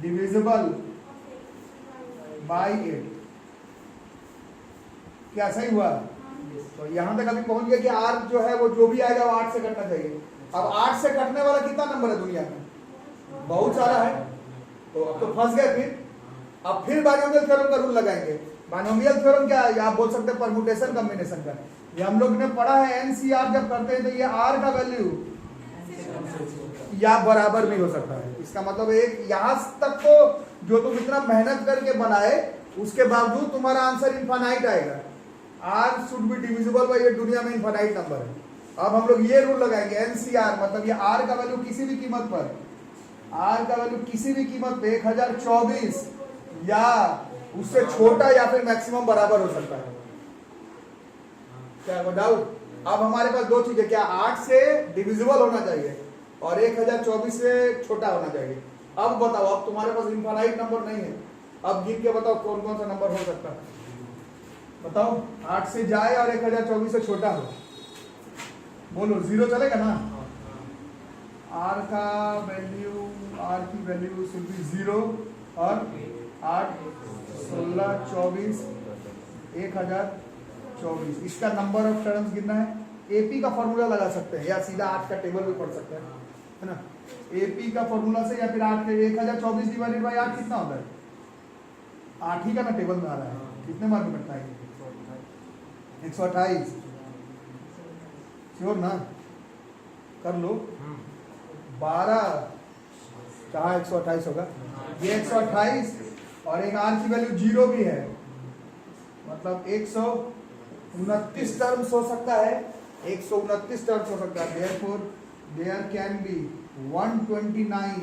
Divisible by 8। क्या सही हुआ? तो यहां तक अभी पहुंच गया कि r जो है वो जो भी आएगा वो 8 से कटना चाहिए। अब 8 से कटने वाला कितना नंबर है दुनिया में? बहुत सारा है। तो अब तो फंस गए फिर। अब फिर बाइनोमियल थ्योरम का रूल लगाएंगे। बाइनोमियल थ्योरम क्या है? आप बोल सकते हैं परमुटेशन कॉम्बिनेशन का। ये हम लोग ने पढ़ा है एनसीआर जब करते हैं तो ये r का वैल्यू या बराबर भी हो सकता है। इसका मतलब एक यहां तक तो जो तुम इतना मेहनत करके बनाए उसके बावजूद तुम्हारा आंसर इनफाइनाइट आएगा। r should be divisible by, ये दुनिया में इनफाइनाइट नंबर है। अब हम लोग ये रूल लगाएंगे एनसीआर, मतलब ये r का वैल्यू किसी भी कीमत पर, r का वैल्यू किसी भी कीमत पे 1024 या उससे छोटा या फिर मैक्सिमम बराबर हो सकता है। क्या डाउट? अब हमारे पास दो चीजें, क्या 8 से डिविजिबल होना चाहिए और 1024 से छोटा होना चाहिए। अब बताओ, अब तुम्हारे पास इनफाइनाइट नंबर नहीं है, अब गिन के बताओ कौन कौन सा नंबर हो सकता है। बताओ 8 से जाए और 1024 से छोटा हो। बोलो 0 चलेगा ना? r का वैल्यू, r की वैल्यू शुड बी 0 और 8 16 24 1024। इसका नंबर ऑफ टर्म्स गिनना है। एपी का फॉर्मूला लगा सकते हैं या सीधा 8 का टेबल भी पढ़ सकते हैं, है ना। एपी का फॉर्मूला से या फिर 8 के 1024 डिवाइडेड बाय 8 कितना होता है? 8 ही का ना टेबल में आ रहा है। कितने मार्क में बैठता है? 128। श्योर ना? कर लो। 12 कहाँ 128 होगा? ये 128 और एक r की वैल्यू 0 भी है, मतलब 129 टर्म्स हो सकता है। 129 टर्म्स हो सकता है। Therefore, there can be 129.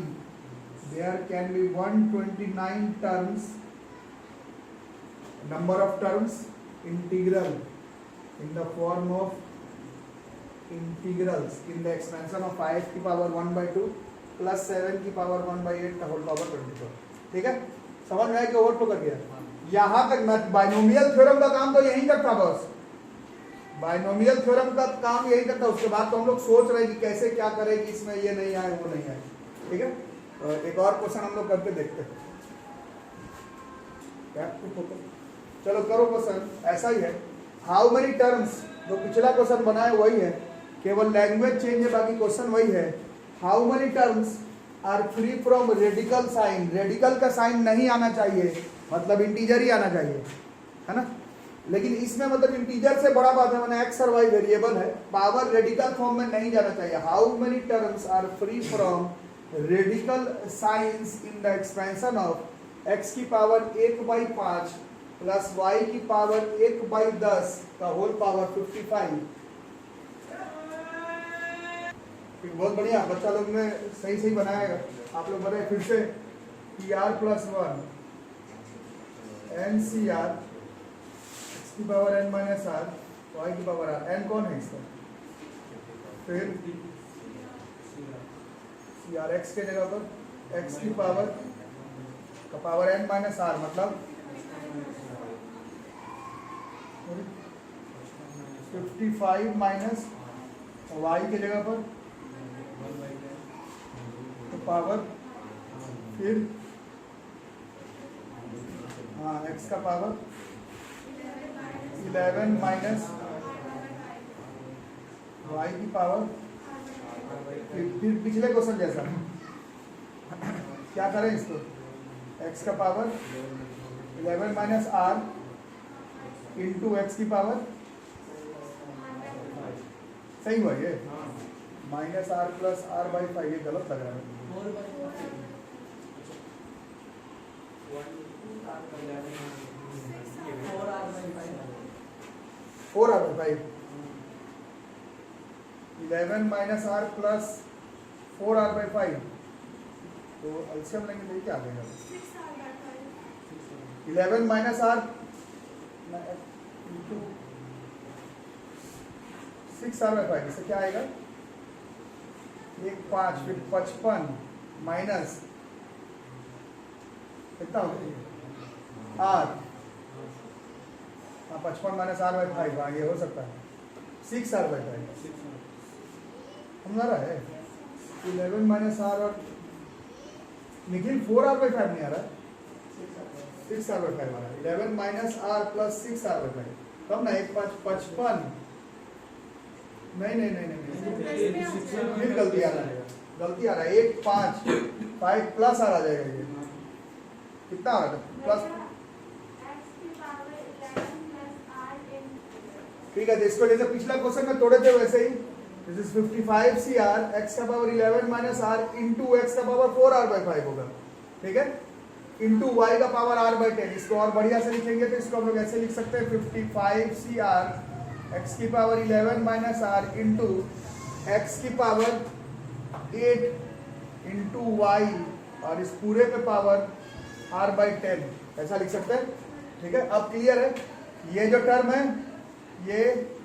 There can be 129 terms. Number of terms integral in the form of integrals in the expansion of 5 की पावर 1/2 प्लस 7 की पावर 1/8 का होल पावर 24। ठीक है, समझ में आया कि ओवरफ्लो कर गया? यहां तक बाइनोमियल थ्योरम का काम तो यही तक था बस। बाइनोमियल थ्योरम का काम यही तक था। उसके बाद तो हम लोग सोच रहे हैं कि कैसे क्या करें कि इसमें ये नहीं आए वो नहीं आए। ठीक है, एक और क्वेश्चन हम लोग करके देखते हैं। चलो करो क्वेश्चन। ऐसा ही है, हाउ मेनी टर्म्स, जो पिछला क्वेश्चन बनाए वही है, केवल लैंग्वेज चेंज है, बाकी क्वेश्चन वही है। How many terms are free from radical sign. Radical का साइन नहीं आना चाहिए, मतलब इंटीजर ही आना चाहिए, है ना। लेकिन इसमें मतलब इंटीजर से बड़ा बात है, मैंने एक्स और वाई वेरिएबल है, पावर रेडिकल फॉर्म में नहीं जाना चाहिए। How many terms are free from radical signs in the expansion of x की पावर 1/5 प्लस वाई की पावर 1/10 का होल पावर 55। बहुत बढ़िया, बच्चा लोग ने सही सही बनाया। आप लोग बताए फिर से कि r + 1 NCR x की पावर n - r y की पावर r। n कौन है इसका? फिर CR x के जगह पर x की पावर का पावर n - r, मतलब 55 माइनस y के जगह पर तो पावर, फिर हाँ x का पावर 11 माइनस y की पावर, फिर पिछले क्वेश्चन जैसा क्या करें इसको, x का power 11 minus r into x की पावर, सही हुआ ये, माइनस r प्लस r/5। ये गलत लग रहा है। 4r/5 11 minus r plus 4r/5। तो एलसीएम लेंगे तो क्या आ जाएगा? 11 माइनस r इंटू 6r/5। इससे क्या आएगा? 1 5 फिर 55 माइनस कितना होगा r, हाँ 55 माइनस r/5। हाँ ये हो सकता है 6r/5 समझा रहा है। 11 माइनस r और निखिल 4r/5 नहीं आ रहा, 6r/5 आ रहा है। 11 माइनस r प्लस 6r/5 तब ना 1 5 55। नहीं फिर गलती आ रहा है, 1 5 प्लस r आ जाएगा। ये कितना आ रहा है प्लस? ठीक है, इसको जैसे पिछला क्वेश्चन में तोड़े थे वैसे ही, दिस इज 55cr x का power 11 minus r into x का पावर 4r/5 होगा। ठीक है, इंटू y का पावर r/10। इसको और बढ़िया से लिखेंगे तो इसको हम लोग ऐसे लिख सकते हैं 55cr x की power 11 minus r into x की पावर 8 इंटू y और इस पूरे पे पावर r/10 ऐसा लिख सकते हैं। ठीक है, अब क्लियर है? ये जो टर्म है ये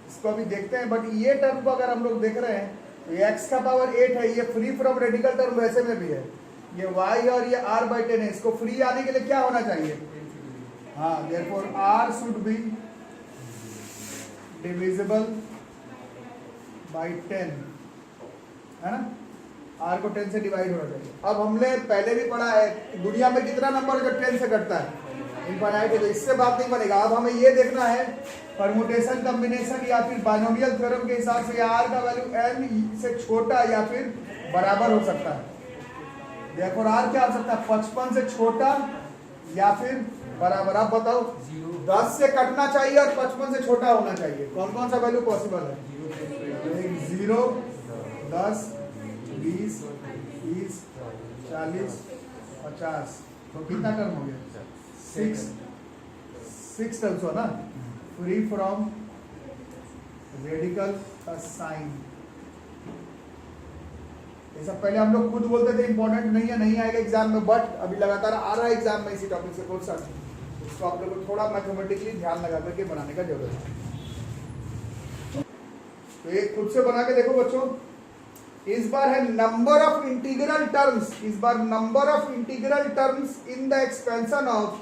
इसको अभी देखते हैं, बट ये टर्म को अगर हम लोग देख रहे हैं तो ये x का पावर 8 है, ये फ्री फ्रॉम रेडिकल टर्म वैसे में भी है। ये y और ये r/10 है, इसको फ्री आने के लिए क्या होना चाहिए? हाँ, therefore r should be divisible by 10, है ना? r को 10 से डिवाइड होना चाहिए। अब हमने पहले भी पढ़ा है दुनिया में कितना नंबर जो 10 से कटता है, इनफाइनाइट है, तो इससे बात नहीं बनेगा। अब हमें ये देखना है परमुटेशन, कॉम्बिनेशन या फिर बाइनोमियल थ्योरम के हिसाब से r का वैल्यू n से छोटा या फिर बराबर हो सकता है। देखो r क्या हो सकता है? 55 से छोटा या फिर बराबर। आप बताओ, 10 से कटना चाहिए और 55 से छोटा होना चाहिए, कौन कौन सा वैल्यू पॉसिबल है? 0, 10, 20, 30, 40, 50। तो कितना टर्म हो गया? 6 टर्म्स हो ना, फ्री फ्रॉम रेडिकल साइन। ये सब पहले हम लोग खुद बोलते थे इंपॉर्टेंट नहीं है, नहीं आएगा एग्जाम में, बट अभी लगातार आ रहा है एग्जाम में इसी टॉपिक से क्वेश्चन। इसको आप लोग को थोड़ा मैथमेटिकली ध्यान लगा करके बनाने का जरूरत है। तो एक खुद से बना के देखो बच्चों। इस बार है नंबर ऑफ इंटीग्रल टर्म्स, इस बार number of integral terms in the expansion of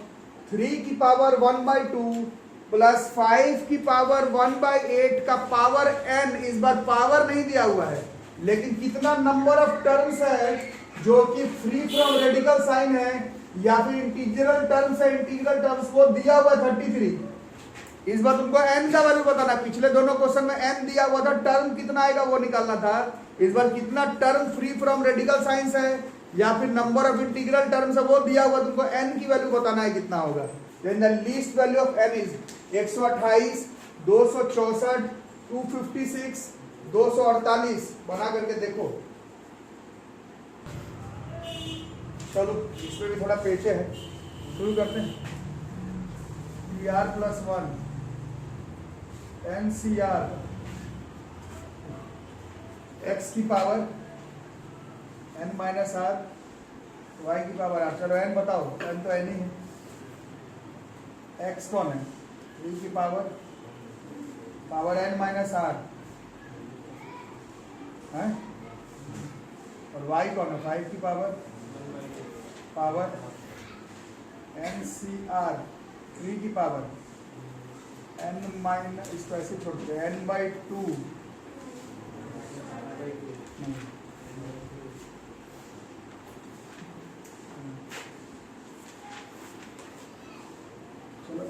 3 की पावर 1/2 प्लस 5 की पावर 1/8 का पावर n। इस बार पावर नहीं दिया हुआ है, लेकिन कितना नंबर ऑफ टर्म्स है जो कि फ्री फ्रॉम रेडिकल साइन है या फिर इंटीग्रल टर्म्स है, इंटीग्रल टर्म्स वो दिया हुआ 33। इस बार तुमको n का वैल्यू बताना। पिछले दोनों क्वेश्चन में n दिया हुआ था, टर्म कितना आएगा वो निकालना था। इस बार कितना term free from radical science है या फिर नंबर ऑफ इंटीग्रल टर्म्स है वो दिया हुआ, तुमको n की वैल्यू बताना है कितना होगा। Then the least value of n is 128, 264, 256, 248। बना करके देखो। चलो इसमें भी थोड़ा पेचे है, शुरू करते हैं। PR प्लस 1 NCR x की power n minus r y की पावर r। चलो n बताओ, n तो n ही है, x कौन है? 3 की पावर n माइनस r है, और y कौन है? 5 की पावर NCR 3 की पावर n माइनस, इसको ऐसे छोड़ दे, n/2। चलो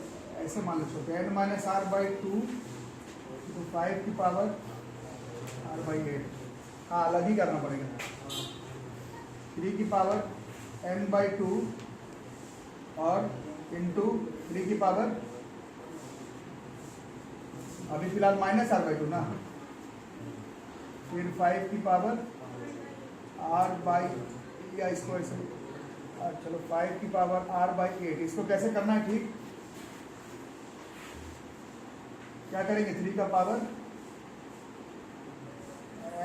ऐसे मान लो छोटे, n माइनस r/2 तो 5 की पावर r/8। हाँ, अलग ही करना पड़ेगा। 3 की पावर n/2 और इंटू 3 की पावर, अभी फिलहाल माइनस r/2 ना, फिर 5 की पावर r/, या इसको ऐसे, चलो 5 की पावर r/8। इसको कैसे करना है? ठीक, क्या करेंगे? 3 का पावर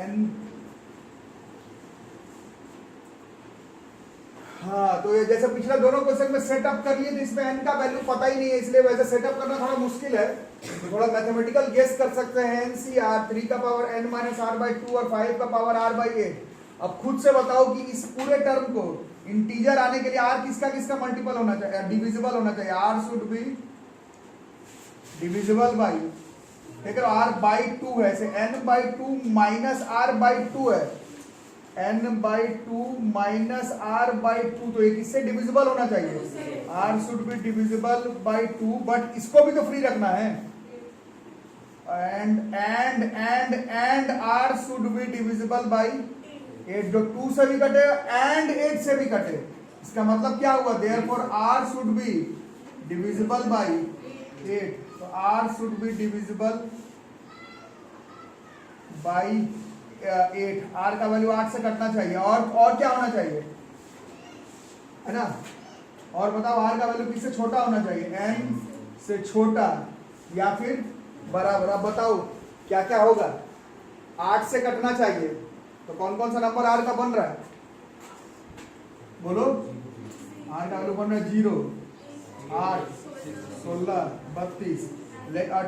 n। हाँ, तो ये जैसे पिछला दोनों क्वेश्चन में सेटअप कर लिए, तो इसमें n का वैल्यू पता ही नहीं है, इसलिए वैसे सेटअप करना थोड़ा मुश्किल है। तो थोड़ा मैथमेटिकल गेस कर सकते हैं। NCR 3 का पावर n माइनस r/2 और 5 का पावर r/8। अब खुद से बताओ कि इस पूरे टर्म को इंटीजर आने के लिए r किसका किसका मल्टीपल होना चाहिए? डिविजिबल होना चाहिए। r should be divisible by, ठीक है, r/2 है, ऐसे n/2 माइनस r/2 है, n/2 माइनस r/2, तो ये किससे डिविजिबल होना चाहिए? r should be divisible by 2, but इसको भी तो फ्री रखना है। And r should be divisible by 8, जो 2 से भी कटे एंड 8 से भी कटे। इसका मतलब क्या हुआ? Therefore r should be divisible by 8, तो r should be divisible by 8, r का वैल्यू 8 से कटना चाहिए। और क्या होना चाहिए, है ना? और बताओ r का वैल्यू किससे छोटा होना चाहिए? n से छोटा या फिर बराबर। अब बताओ क्या क्या होगा? 8 से कटना चाहिए, तो कौन कौन सा नंबर r का बन रहा है? बोलो। r का वैल्यू बन रहा है 0, 8, 16, 32।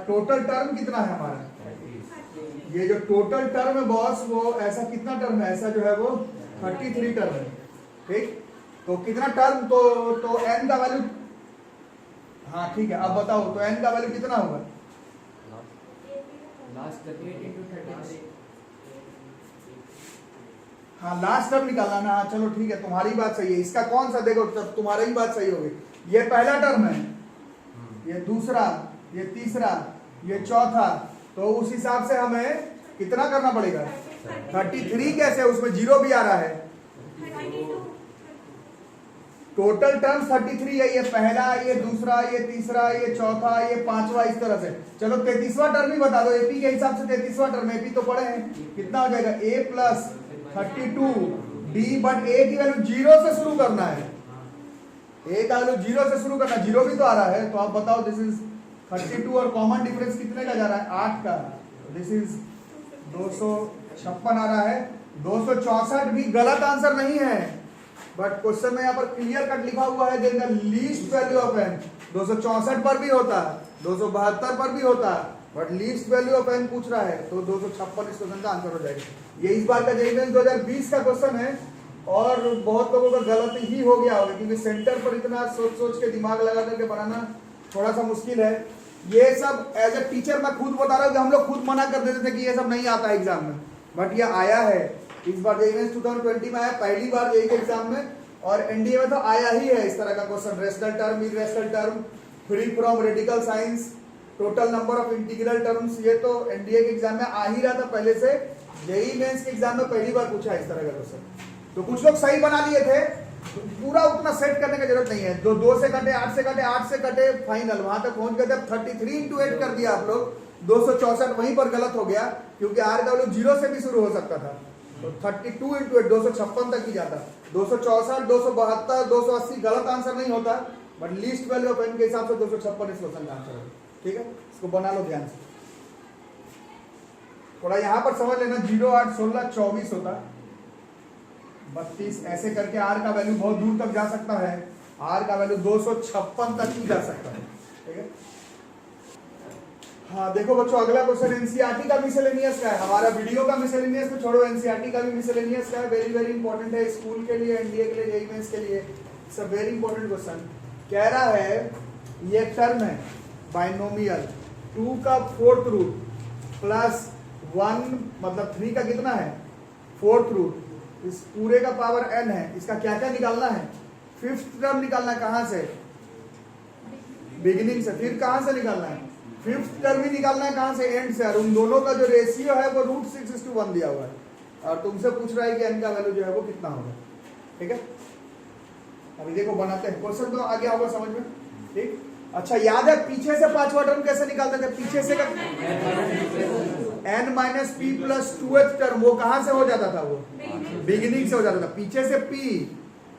टोटल टर्म कितना है हमारा? ये जो टोटल टर्म है बॉस, वो ऐसा कितना टर्म है? ऐसा जो है वो 33 टर्म है, ठीक? तो कितना टर्म? तो n का वैल्यू, हाँ ठीक है। अब बताओ तो n का वैल्यू कितना होगा? Last 8 into 33। हाँ लास्ट टर्म निकालना ना। हाँ चलो ठीक है, तुम्हारी बात सही है। इसका कौन सा? देखो तब तुम्हारी ही बात सही होगी। ये पहला टर्म है, ये दूसरा, ये तीसरा, ये चौथा, तो उस हिसाब से हमें कितना करना पड़ेगा? 33 कैसे? उसमें 0 भी आ रहा है। टोटल टर्म 33 है, ये पहला, ये दूसरा, ये तीसरा, ये चौथा, ये पांचवा, इस तरह से। चलो 33वां टर्म ही बता दो। एपी के हिसाब से 33वां टर्म, एपी तो पढ़े हैं, कितना हो जाएगा? a plus 32 d, but a की वैल्यू 0 से शुरू करना है। a का वैल्यू 0 से शुरू करना, 0 भी तो आ रहा है। तो आप बताओ, दिस इज 32 और कॉमन डिफरेंस कितने का जा रहा है? 8 का। दिस इज 256 आ रहा है। 264 भी गलत आंसर नहीं है, बट क्वेश्चन में यहाँ पर क्लियर कट लिखा हुआ है then the least value of n। 264 पर भी होता, 272 पर भी होता, but least value of n पूछ रहा है, तो 256 इस क्वेश्चन का आंसर हो जाएगा। ये इस बार का जेईई मेंस 2020 का क्वेश्चन है, और बहुत लोगों का गलत ही हो गया होगा, क्योंकि सेंटर पर इतना सोच सोच के दिमाग लगा करके बनाना थोड़ा सा मुश्किल है। ये सब एज ए टीचर मैं खुद बता रहा हूँ कि हम लोग खुद मना कर देते थे कि ये सब नहीं आता एग्जाम में, बट ये आया है। इस बार जेईई मेंस 2020 में आया, पहली बार जेईई के एग्जाम में, और एनडीए में तो आया ही है इस तरह का question. Rational term, irrational term, free from radical science, total number of integral terms, ये तो एनडीए के एग्जाम में आ ही रहा था पहले से। जेईई मेंस के एग्जाम में पहली बार पूछा इस तरह का क्वेश्चन। तो कुछ लोग सही बना लिए थे, पूरा उतना सेट करने की जरूरत नहीं है। जो 2 से कटे, 8 से कटे, 8 से कटे, फाइनल वहां तक पहुंच गए थे। 33 into 8 कर दिया आप लोग, 264 वहीं पर गलत हो गया, क्योंकि आर का वैल्यू 0 से भी शुरू हो सकता था। तो 32 into 8 256 तक ही जाता। 264, 272, 280 गलत आंसर नहीं होता, but least value of n के हिसाब से 256 इस क्वेश्चन का आंसर है। ठीक है, इसको बना लो ध्यान से। थोड़ा यहां पर समझ लेना, 0, 8, 16, 24 होता, 32 ऐसे करके आर का वैल्यू बहुत दूर तक जा सकता है। आर का वैल्यू 256 तक ही जा सकता है। ठीक है, हाँ देखो बच्चों, अगला क्वेश्चन एनसीईआरटी का मिसलेनियस का है। हमारा वीडियो का मिसलेनियस में छोड़ो, एनसीईआरटी का भी मिसलेनियस का है। वेरी वेरी इंपॉर्टेंट है स्कूल के लिए, एनडीए के लिए, जेईई मेंस के लिए। It's a very important question. कह रहा है ये टर्म है बाइनोमियल, 2 का 4th रूट प्लस 1 मतलब 3 का कितना है 4th रूट, इस पूरे का पावर n है। इसका क्या क्या निकालना है? 5th टर्म निकालना है। कहां से? बिगिनिंग से। फिर कहां से निकालना है? 5th टर्म ही निकालना है। कहां से? एंड से। और उन दोनों का जो रेशियो है वो √6:1 दिया हुआ है, और तुमसे पूछ रहा है कि n का वैल्यू जो है वो कितना होगा। ठीक है, अभी देखो बनाते हैं क्वेश्चन, तो आ गया होगा समझ में। ठीक, अच्छा याद है पीछे से 5वां टर्म कैसे निकालते थे? पीछे से n minus P plus 2th term, वो कहां से हो जाता था? वो बिगिनिंग से हो जाता था। पीछे से p,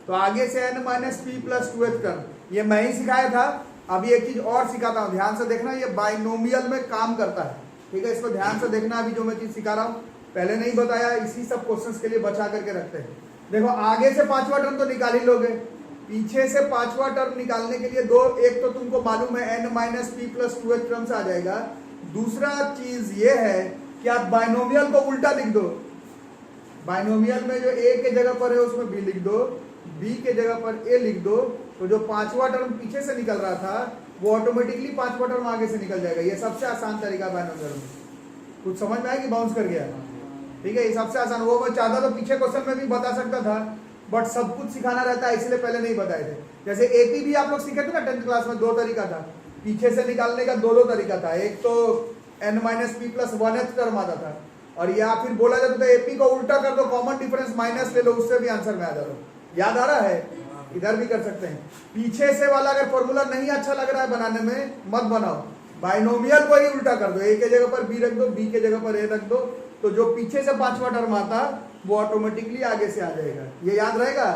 तो आगे से n minus P plus 2th term. ये मैं ही सिखाया था। अभी एक चीज और सिखाता हूं, ध्यान से देखना, ये बाइनोमियल में काम करता है। ठीक है, इसको ध्यान से देखना। अभी जो मैं चीज सिखा रहा हूं पहले नहीं बताया, इसी सब क्वेश्चंस के लिए बचा करके रखते हैं। देखो आगे से 5वां टर्म तो निकाल ही लोगे, पीछे से 5वां टर्म निकालने के लिए दो, एक तो तुमको मालूम है n minus P plus 2th term से आ जाएगा। दूसरा चीज ये है कि आप बाइनोमियल को उल्टा लिख दो। बाइनोमियल में जो a के जगह पर है उसमें b लिख दो, b के जगह पर a लिख दो, तो जो 5वां टर्म पीछे से निकल रहा था वो ऑटोमेटिकली 5वां टर्म आगे से निकल जाएगा। ये सबसे आसान तरीका बाइनोमियल में। कुछ समझ में आया कि बाउंस कर गया? ठीक है, ये सबसे आसान। वो मैं चाहता तो पीछे क्वेश्चन में भी बता सकता था, बट सब कुछ सिखाना रहता है इसलिए पहले नहीं बताए थे। जैसे एपी भी आप लोग सीखे थे ना 10th क्लास में, दो तरीका था पीछे से निकालने का, दो तरीका था। एक तो n minus P plus 1th term आता था, और या फिर बोला जाता था एपी को उल्टा कर दो, कॉमन डिफरेंस माइनस ले लो, उससे भी आंसर में आ जाता। याद आ रहा है? इधर भी कर सकते हैं। पीछे से वाला अगर फॉर्मूला नहीं अच्छा लग रहा है बनाने में, मत बनाओ, बाइनोमियल को ही उल्टा कर दो, ए के जगह पर बी रख दो, बी के जगह पर ए रख दो, तो जो पीछे से पांचवा टर्म आता वो ऑटोमेटिकली आगे से आ जाएगा। ये याद रहेगा,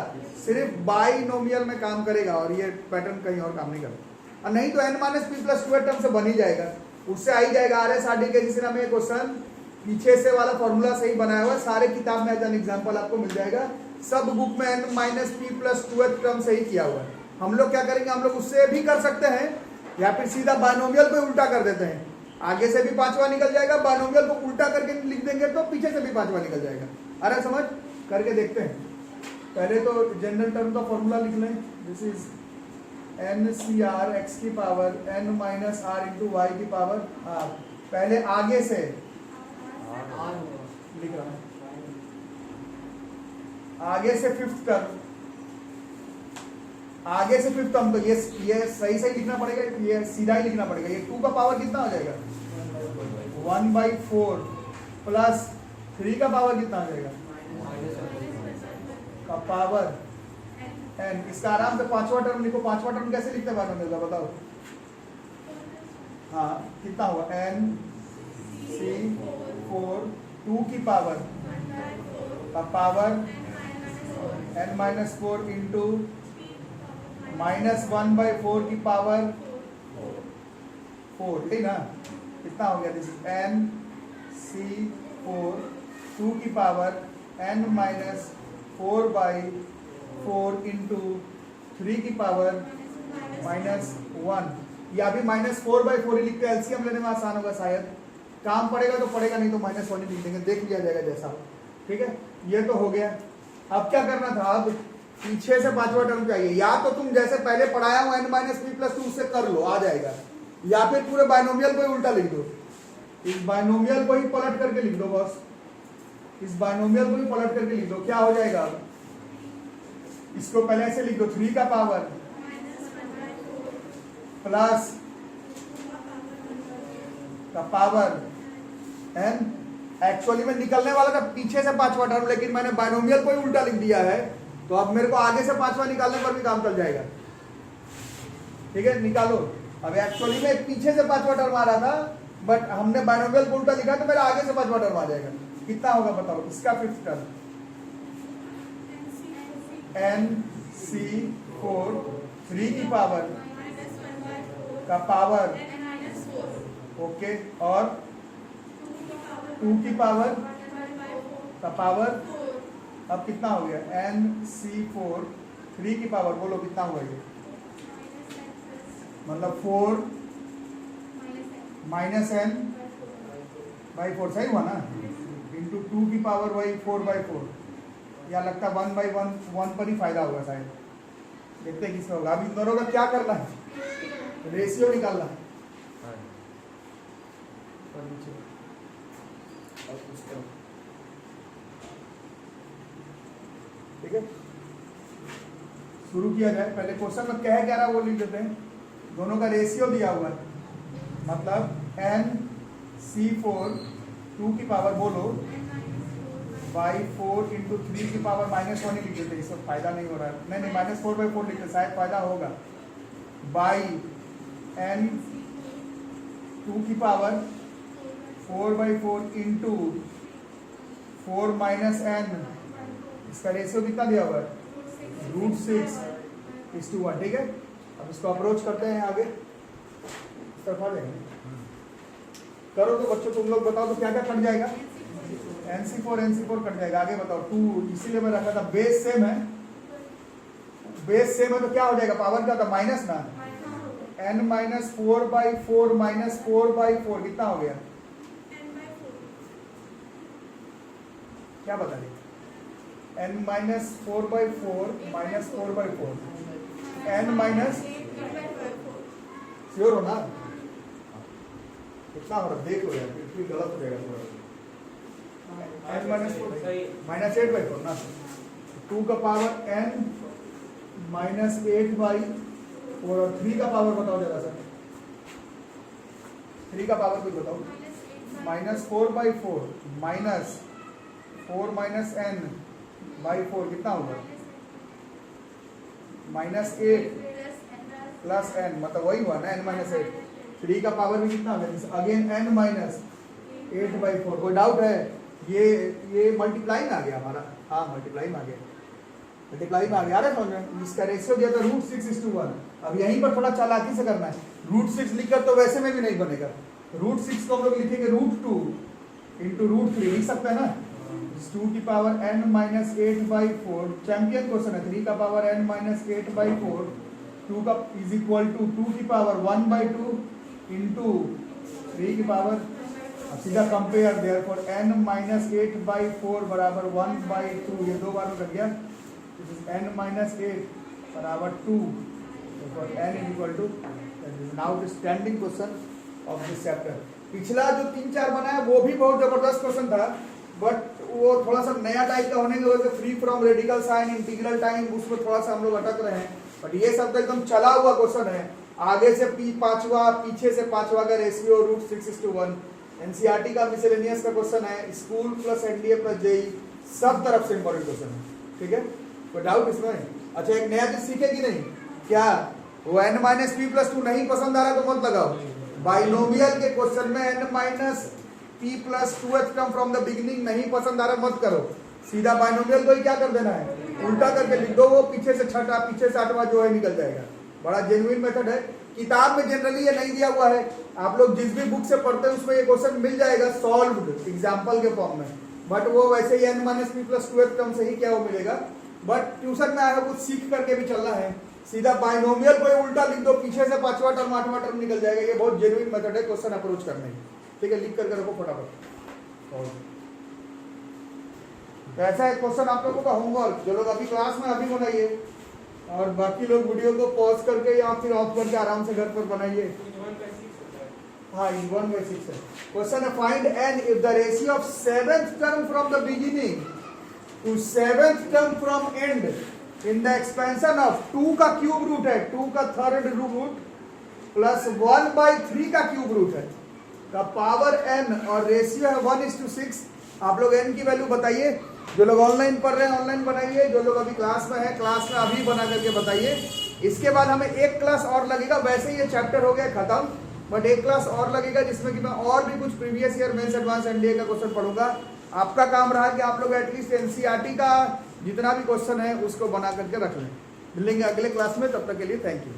सिर्फ बाइनोमियल में काम करेगा, और ये पैटर्न कहीं और काम नहीं करता। और नहीं तो n minus P plus 2 term से बन ही जाएगा, उससे आ ही जाएगा। RSRD के जिस में क्वेश्चन पीछे से वाला फॉर्मूला सही बनाया हुआ है, सारे किताब में एज एन एग्जाम्पल आपको मिल जाएगा। सब बुक में n minus P plus 2 term से ही किया हुआ है। हम लोग क्या करेंगे, हम लोग उससे भी कर सकते हैं, या फिर सीधा बाइनोमियल को उल्टा कर देते हैं। आगे से भी पांचवा निकल जाएगा, बाइनोमियल को उल्टा करके लिख देंगे तो पीछे से भी पांचवा निकल जाएगा। अरे समझ करके देखते हैं। पहले तो जनरल टर्म का फॉर्मूला लिख लें। This is n c r x की power n minus r into y की पावर आर। पहले आगे से लिख रहा हूं, आगे से फिफ्थ टर्म, आगे से फिफ्थ टर्म, तो ये सही सही लिखना पड़ेगा, ये सीधा ही लिखना पड़ेगा। ये 2 का पावर कितना हो जाएगा, 1/4 प्लस 3 का पावर कितना हो जाएगा, का पावर n। इसका आराम से पांचवा टर्म लिखो। पांचवा टर्म कैसे लिखते हैं बाइनोमियल का बताओ? हाँ, कितना हुआ, n c4 2 की पावर का power n minus 4 into minus 1/4 की पावर 4, ठीक ना? कितना हो गया, दिस n c4 2 की पावर n माइनस 4/4 इंटू 3 की पावर माइनस 1। या भी माइनस 4/4 ही लिखते हैं, एलसीएम लेने में आसान होगा, शायद काम पड़ेगा तो पड़ेगा, नहीं तो माइनस 1 लिख देंगे, देख लिया जाएगा जैसा। ठीक है, ये तो हो गया। अब क्या करना था, अब पीछे से पांचवा टर्म चाहिए। या तो तुम जैसे पहले पढ़ाया हो n माइनस पी प्लस 2 उससे कर लो, आ जाएगा, या फिर पूरे बाइनोमियल को ही उल्टा लिख दो। इस बाइनोमियल को ही पलट करके लिख दो बस, इस बाइनोमियल को ही पलट करके लिख दो। क्या हो जाएगा, इसको पहले ऐसे लिख दो, 3 का पावर प्लस का पावर n। एक्चुअली में निकलने वाला था पीछे से पांचवा टर्म, लेकिन मैंने बाइनोमियल को ही उल्टा लिख दिया है, तो अब मेरे को आगे से पांचवा निकालने पर भी काम चल जाएगा। ठीक है, निकालो। अब एक्चुअली में पीछे से पांचवा टर्म आ रहा था, बट हमने बाइनोमियल को उल्टा लिखा तो मेरा आगे से पांचवा टर्म आ जाएगा। कितना होगा बताओ, इसका फिफ्थ टर्म nc4 3 की पावर का पावर, ओके, और 2 की पावर का पावर। अब कितना हो गया, nc4 3 की पावर, बोलो कितना हुआ ये, मतलब 4 माइनस n/4, सही हुआ ना, इंटू 2 की पावर वही 4/4। या लगता है 1/1 पर ही फायदा होगा शायद, देखते हैं किसका होगा। अब इन दोनों का क्या करना है, रेशियो निकालना है। ठीक है, शुरू किया जाए। पहले क्वेश्चन में क्या रहा वो लिख देते हैं। दोनों का रेशियो दिया हुआ है, मतलब nc4 2 की पावर, बोलो by4 इंटू 3 की पावर -1 ही लिख देते, इससे फायदा नहीं हो रहा है। नहीं -4/4 लिखते, शायद फायदा होगा। बाई n 2 की पावर 4/4 इंटू 4 माइनस n, इसका रेशियो कितना दिया हुआ है, √6:1। ठीक है, अब इसको अप्रोच करते हैं आगे, इस तरफ आ जाएंगे। करो तो बच्चों, तुम लोग बताओ तो क्या क्या कट जाएगा, nc4 कट जाएगा। आगे बताओ, 2, इसीलिए मैं रखा था, बेस सेम है, बेस सेम है तो क्या हो जाएगा, पावर क्या होता है, माइनस ना, n माइनस 4/4 माइनस 4/4 कितना हो गया, क्या बता रही, n minus 4/4 minus 4/4, n minus, sure हो ना, कितना हो रहा देख लो यार, फिर गलत हो जाएगा थोड़ा। n माइनस 4 माइनस 8/4 ना 2 का पावर n माइनस 8/4 और 3 का पावर बताओ जरा सर 3 का पावर कुछ बताओ माइनस 4/4 माइनस 4 माइनस n/4 कितना होगा माइनस 8 प्लस n मतलब वही हुआ ना n माइनस 8 3 का पावर भी कितना होगा अगेन n माइनस 8/4 कोई डाउट है ये मल्टीप्लाई में आ गया हमारा हाँ मल्टीप्लाई में आ गया मल्टीप्लाई में आ गया समझ में इसका रेशियो दिया था √6:1 अब यहीं पर थोड़ा चालाकी से करना है √6 लिखकर तो वैसे में भी नहीं बनेगा √6 को हम लोग लिखेंगे √2 इंटू √3 लिख सकते हैं ना 2 की power n minus 8/4 champion question है 3 का पावर n माइनस 8/4 2 का इज इक्वल टू 2 की पावर 1/2 इंटू 3 की पावर अब सीधा कंपेयर देयरफॉर n माइनस 8/4 बराबर 1/2 ये दो बार में कर गया n माइनस 8 बराबर 2 n is equal to now the standing question of this chapter पिछला जो 3-4 बनाया वो भी बहुत जबरदस्त क्वेश्चन था बट वो थोड़ा सा नया टाइप का होने की वजह से free from radical sine integral time उसमें थोड़ा सा हम लोग अटक रहे हैं बट ये सब तो एकदम चला हुआ क्वेश्चन है आगे से पांचवा पीछे से पांचवा का रेशियो √6:1 एनसीईआरटी का मिसलेनियस का क्वेश्चन है school plus NDA plus JEE सब तरफ से इंपॉर्टेंट क्वेश्चन है ठीक है कोई डाउट इसमें अच्छा एक नया चीज सीखेगी नहीं क्या वो n माइनस p प्लस 2 नहीं पसंद आ रहा तो मत लगाओ बाइनोमियल के क्वेश्चन में n minus p plus 2h term from the beginning नहीं पसंद आ रहा मत करो सीधा बाइनोमियल को ही क्या कर देना है उल्टा करके लिख दो वो पीछे से छठा पीछे से आठवां जो है निकल जाएगा बड़ा जेन्युइन मेथड है किताब में जनरली ये नहीं दिया हुआ है आप लोग जिस भी बुक से पढ़ते हैं उसमें ये क्वेश्चन मिल जाएगा सॉल्व्ड एग्जांपल के फॉर्म में बट वो वैसे ही n minus p plus 2h term से ही क्या वो मिलेगा बट ट्यूशन में आया कुछ सीख करके भी चलना है सीधा बाइनोमियल को उल्टा लिख दो पीछे से पांचवा टर्म आठवां टर्म निकल जाएगा ये बहुत जेन्युइन मेथड है क्वेश्चन अप्रोच करने की ठीक है लिख करके रखो फटाफट तो ऐसा एक क्वेश्चन आप लोगों का होमवर्क जो लोग अभी क्लास में अभी बनाइए और बाकी लोग वीडियो को पॉज करके या फिर ऑफ करके आराम से घर पर बनाइए हाँ इन 1/6 है क्वेश्चन है find n if the ratio of 7th term from the beginning to 7th term from end in the expansion of 2 का क्यूब रूट है 2 का थर्ड रूट प्लस 1/3 का क्यूब रूट है का पावर n और रेशियो है 1:6 आप लोग n की वैल्यू बताइए जो लोग ऑनलाइन पढ़ रहे हैं ऑनलाइन बनाइए जो लोग अभी क्लास में है क्लास में अभी बना करके बताइए इसके बाद हमें एक क्लास और लगेगा वैसे ही ये चैप्टर हो गया खत्म बट एक क्लास और लगेगा जिसमें कि मैं और भी कुछ previous year mains advance NDA का क्वेश्चन पढ़ूंगा आपका काम रहा कि आप लोग एटलीस्ट एनसीईआरटी का जितना भी क्वेश्चन है उसको बना करके रख लें मिलेंगे अगले क्लास में तब तक के लिए थैंक यू